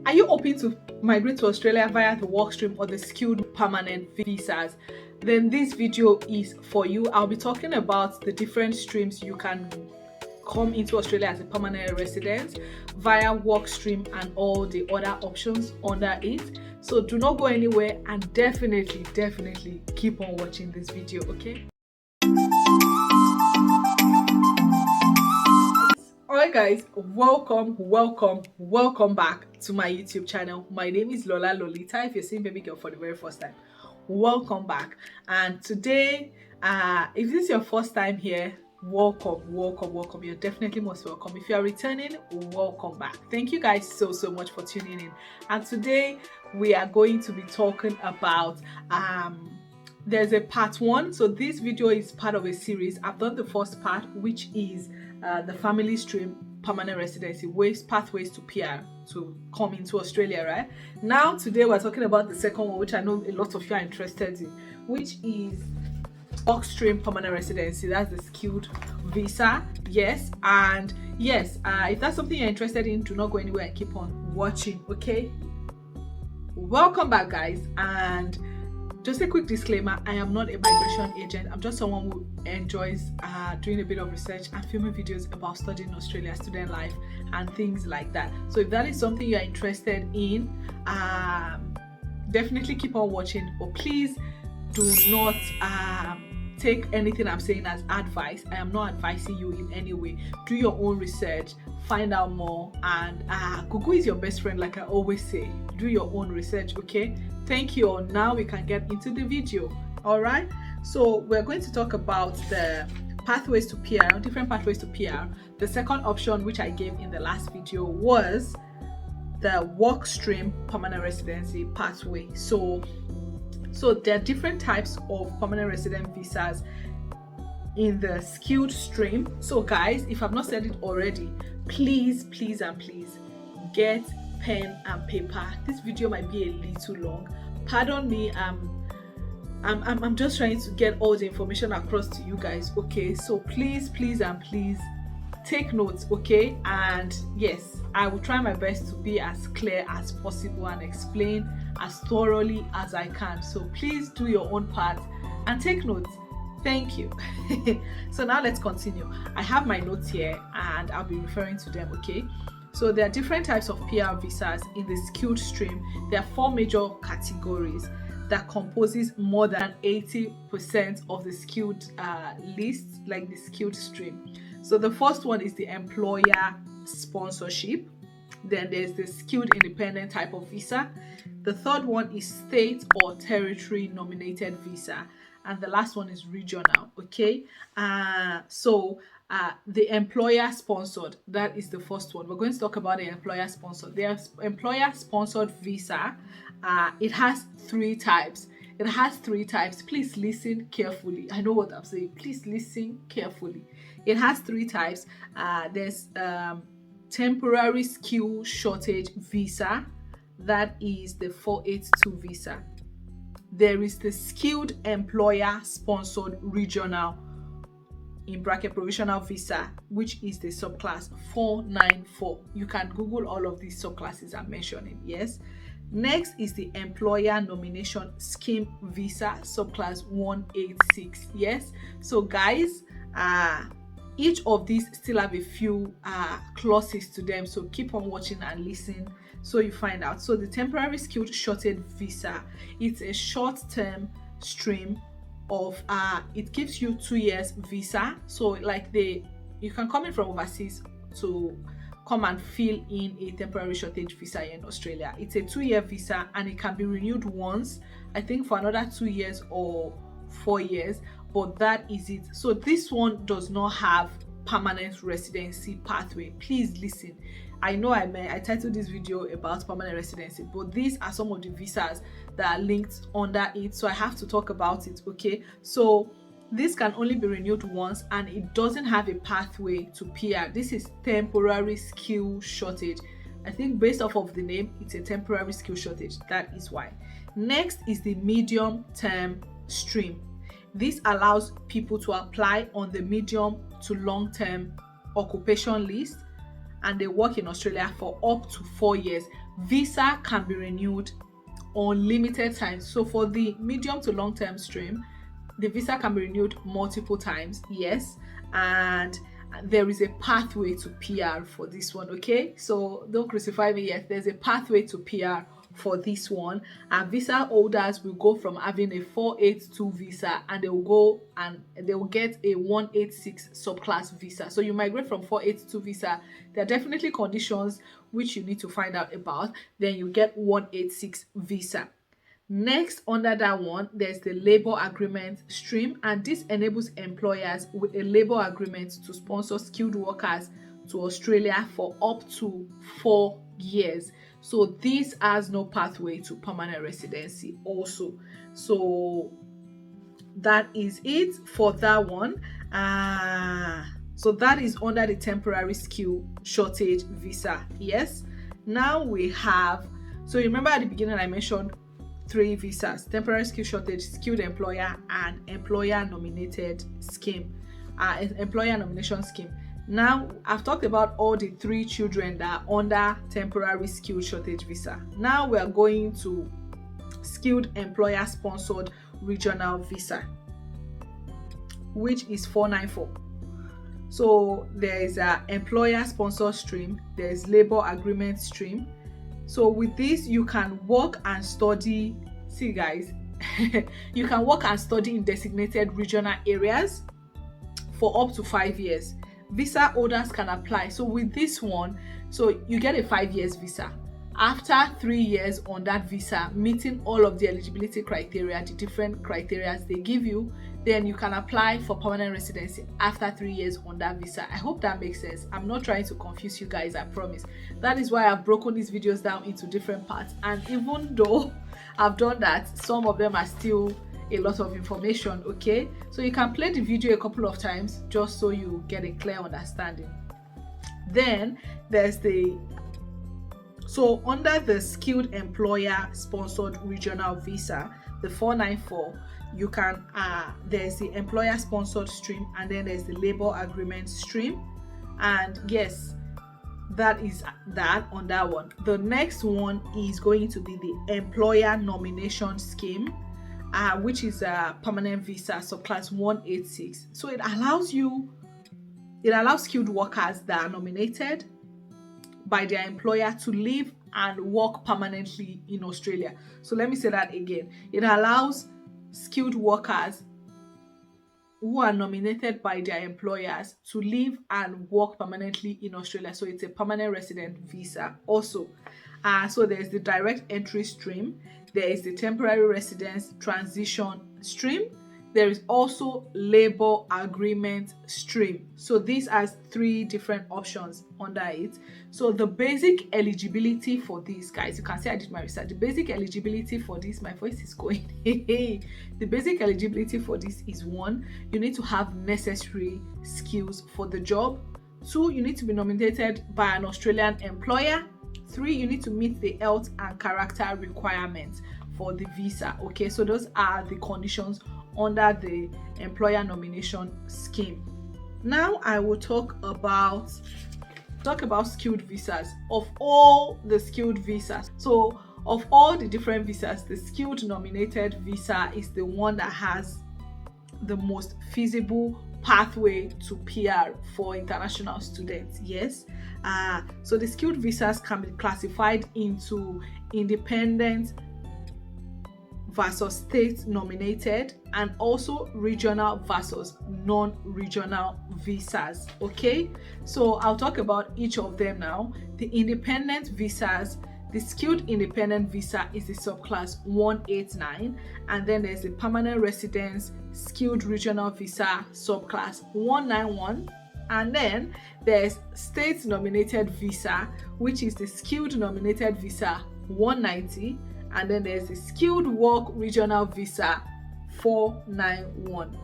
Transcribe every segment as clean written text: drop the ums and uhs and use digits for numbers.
Are you hoping to migrate to Australia via the work stream or the skilled permanent visas? Then this video is for you. I'll be talking about the different streams you can come into Australia as a permanent resident via work stream and all the other options under it. So do not go anywhere and definitely keep on watching this video, okay? Alright guys, welcome back to my YouTube channel. My name is Lola Lolita. If you're seeing baby girl for the very first time, welcome back. And today, if this is your first time here, welcome. You're definitely most welcome. If you are returning, welcome back. Thank you guys so much for tuning in. And today we are going to be talking about there's a part 1. So this video is part of a series. I've done the first part, which is the family stream permanent residency pathways to PR to come into Australia. Right now, today we're talking about the second one, which I know a lot of you are interested in, which is work stream permanent residency. That's the skilled visa. Yes, and yes, if that's something you're interested in, do not go anywhere and keep on watching, okay? Welcome back guys, and just a quick disclaimer, I am not a migration agent. I'm just someone who enjoys doing a bit of research and filming videos about studying Australia, student life and things like that. So if that is something you're interested in, definitely keep on watching, but please do not take anything I'm saying as advice. I am not advising you in any way. Do your own research, find out more, and Google is your best friend, like I always say. Do your own research, okay? Thank you. Now we can get into the video. All right, so we're going to talk about the pathways to PR, different pathways to PR. The second option, which I gave in the last video, was the work stream permanent residency pathway. So there are different types of permanent resident visas in the skilled stream. So guys, if I've not said it already, please get pen and paper. This video might be a little long, pardon me. I'm just trying to get all the information across to you guys, okay? So please take notes, okay? And yes, I will try my best to be as clear as possible and explain as thoroughly as I can. So please do your own part and take notes. Thank you. So now let's continue. I have my notes here and I'll be referring to them, okay? So there are different types of PR visas in the skilled stream. There are 4 major categories that composes more than 80% of the skilled list, like the skilled stream. So the first one is the employer sponsorship. Then there's the skilled independent type of visa. The third one is state or territory nominated visa. And the last one is regional, okay? The employer sponsored, that is the first one. We're going to talk about the employer sponsored. The employer sponsored visa, it has 3 types. Please listen carefully. I know what I'm saying. Please listen carefully. It has 3 types. There's temporary skill shortage visa. That is the 482 visa. There is the skilled employer sponsored regional, in bracket provisional visa, which is the subclass 494. You can Google all of these subclasses I'm mentioning. Yes. Next is the employer nomination scheme visa, subclass 186. Yes. So guys, each of these still have a few clauses to them, so keep on watching and listen so you find out. So the temporary skilled shortage visa, it's a short-term stream of it gives you 2 years visa. So like you can come in from overseas to come and fill in a temporary shortage visa in Australia. It's a 2-year visa and it can be renewed once, I think, for another 2 years or 4 years, but that is it. So this one does not have permanent residency pathway. Please listen. I know I titled this video about permanent residency, but these are some of the visas that are linked under it, so I have to talk about it, okay? So this can only be renewed once and it doesn't have a pathway to PR. This is temporary skill shortage. I think based off of the name, it's a temporary skill shortage. That is why. Next is the medium term stream. This allows people to apply on the medium to long term occupation list and they work in Australia for up to 4 years visa can be renewed unlimited times. So for the medium to long term stream, the visa can be renewed multiple times, yes, and there is a pathway to PR for this one. Okay, so don't crucify me yet. There's a pathway to PR for this one, and visa holders will go from having a 482 visa and they will get a 186 subclass visa. So you migrate from 482 visa, there are definitely conditions which you need to find out about, then you get 186 visa. Next, under that one, there's the labor agreement stream, and this enables employers with a labor agreement to sponsor skilled workers to Australia for up to 4 years. So this has no pathway to permanent residency also. So that is it for that one. So that is under the temporary skill shortage visa. Yes. Now we have, so remember at the beginning I mentioned 3 visas: temporary skill shortage, skilled employer, and employer nominated scheme, employer nomination scheme. Now I've talked about all the 3 children that are under temporary skill shortage visa. Now we are going to skilled employer sponsored regional visa, which is 494. So there is a employer sponsored stream, there is labor agreement stream. So with this, you can work and study. See guys, you can work and study in designated regional areas for up to 5 years. Visa holders can apply. So with this one, so you get a 5 years visa. After 3 years on that visa, meeting all of the eligibility criteria, the different criteria they give you, then you can apply for permanent residency after 3 years on that visa. I hope that makes sense. I'm not trying to confuse you guys, I promise. That is why I've broken these videos down into different parts. And even though I've done that, some of them are still a lot of information, okay? So you can play the video a couple of times just so you get a clear understanding. Then there's so under the skilled employer sponsored regional visa, the 494, you can there's the employer sponsored stream, and then there's the labor agreement stream. And yes, that is that on that one. The next one is going to be the employer nomination scheme, which is a permanent visa subclass 186. So it allows skilled workers that are nominated by their employer to live and work permanently in Australia. So let me say that again. It allows skilled workers who are nominated by their employers to live and work permanently in Australia. So it's a permanent resident visa also. So there's the direct entry stream, there is the temporary residence transition stream, there is also labor agreement stream. So this has 3 different options under it. So the basic eligibility for these, guys, you can see I did my research. The basic eligibility for this, my voice is going. The basic eligibility for this is 1, you need to have necessary skills for the job. 2, you need to be nominated by an Australian employer. 3, you need to meet the health and character requirements for the visa. Okay, so those are the conditions under the employer nomination scheme. Now I will talk about skilled visas. Of all the skilled visas, so of all the different visas, the skilled nominated visa is the one that has the most feasible pathway to PR for international students. Yes. So the skilled visas can be classified into independent versus state nominated, and also regional versus non-regional visas. Okay, so I'll talk about each of them now. The independent visas, the skilled independent visa is the subclass 189, and then there's the permanent residence skilled regional visa subclass 191, and then there's state nominated visa, which is the skilled nominated visa 190, and then there's the skilled work regional visa 491.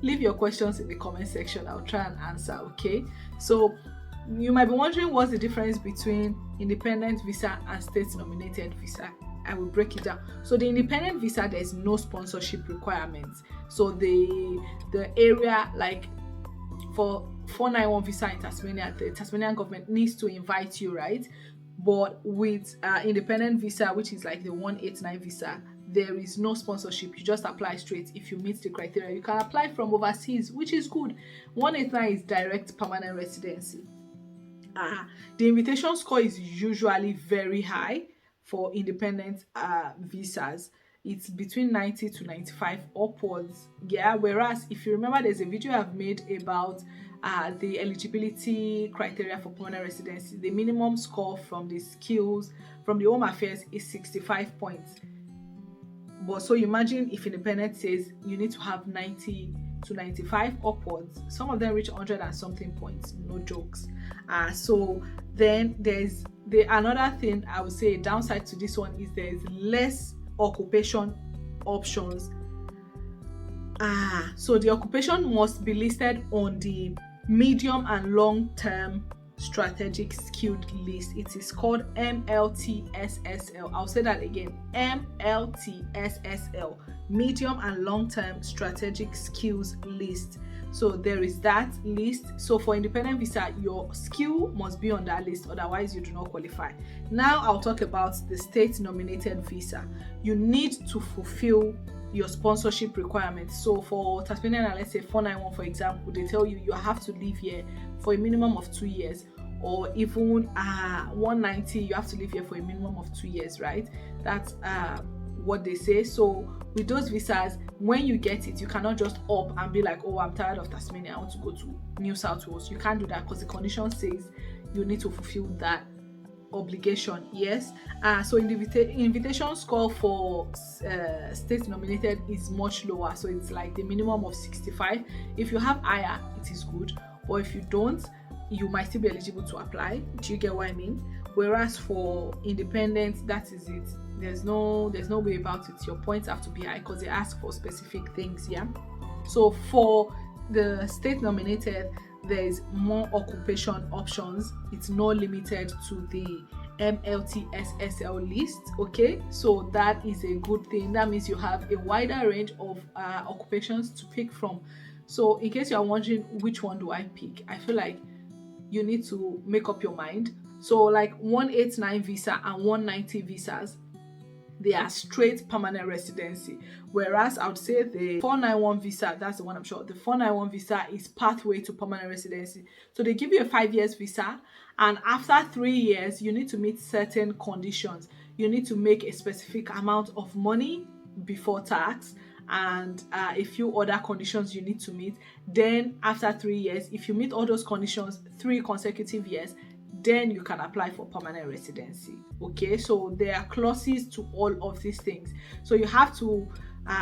Leave your questions in the comment section, I'll try and answer. Okay, so you might be wondering what's the difference between independent visa and state nominated visa. I will break it down. So the independent visa, there's no sponsorship requirements. So the area, like for 491 visa in Tasmania, the Tasmanian government needs to invite you, right? But with independent visa, which is like the 189 visa, there is no sponsorship. You just apply straight if you meet the criteria. You can apply from overseas, which is good. 189 is direct permanent residency. The invitation score is usually very high for independent visas. It's between 90 to 95 upwards. Yeah, whereas if you remember, there's a video I've made about the eligibility criteria for permanent residency. The minimum score from the skills from the Home Affairs is 65 points. But so imagine if independent says you need to have 90 to 95 upwards. Some of them reach 100 and something points, no jokes. So then there's another thing I would say, a downside to this one is there's less occupation options. So the occupation must be listed on the medium and long term strategic skilled list. It is called MLTSSL. I'll say that again, MLTSSL, medium and long term strategic skills list. So there is that list. So for independent visa, your skill must be on that list, otherwise you do not qualify. Now I'll talk about the state nominated visa. You need to fulfill your sponsorship requirements. So for Tasmania, let's say 491 for example, they tell you have to live here for a minimum of 2 years, or even 190 you have to live here for a minimum of 2 years, right? That's what they say. So with those visas, when you get it, you cannot just up and be like, oh, I'm tired of Tasmania, I want to go to New South Wales. You can't do that because the condition says you need to fulfill that obligation. Yes. So invitation score for state nominated is much lower, so it's like the minimum of 65. If you have higher, it is good, or if you don't, you might still be eligible to apply. Do you get what I mean? Whereas for independent, that is it. There's no way about it. Your points have to be high because they ask for specific things. Yeah. So for the state nominated, there is more occupation options. It's not limited to the MLTSSL list. Okay, so that is a good thing. That means you have a wider range of occupations to pick from. So in case you are wondering which one do I pick, I feel like you need to make up your mind. So like 189 visa and 190 visas, they are straight permanent residency, whereas I would say the 491 visa, that's the one I'm sure, the 491 visa is pathway to permanent residency. So they give you a 5 years visa, and after 3 years you need to meet certain conditions. You need to make a specific amount of money before tax, and a few other conditions you need to meet. Then after 3 years, if you meet all those conditions 3 consecutive years, then you can apply for permanent residency. Okay, so there are clauses to all of these things. So you have to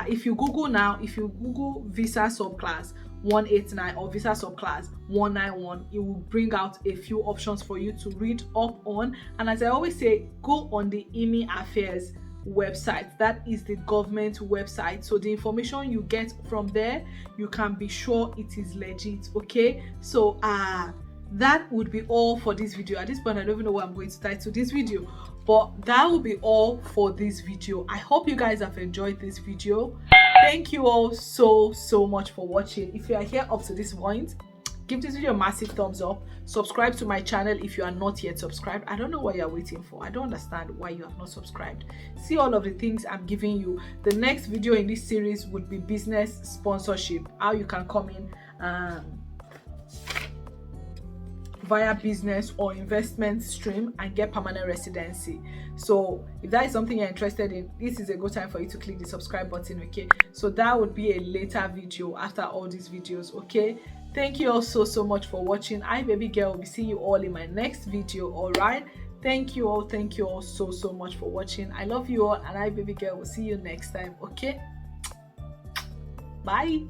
if you Google visa subclass 189 or visa subclass 191, it will bring out a few options for you to read up on. And as I always say, go on the IMI Affairs website. That is the government website, so the information you get from there, you can be sure it is legit. Okay, so that would be all for this video. At this point, I don't even know what I'm going to title this video, but that will be all for this video. I hope you guys have enjoyed this video. Thank you all so much for watching. If you are here up to this point, give this video a massive thumbs up. Subscribe to my channel if you are not yet subscribed. I don't know what you're waiting for. I don't understand why you have not subscribed. See all of the things I'm giving you. The next video in this series would be business sponsorship, how you can come in via business or investment stream and get permanent residency. So if that is something you're interested in, this is a good time for you to click the subscribe button. Okay, so that would be a later video after all these videos. Okay, thank you all so much for watching. I baby girl will be seeing you all in my next video. All right, thank you all so much for watching. I love you all, and I baby girl will see you next time. Okay, bye.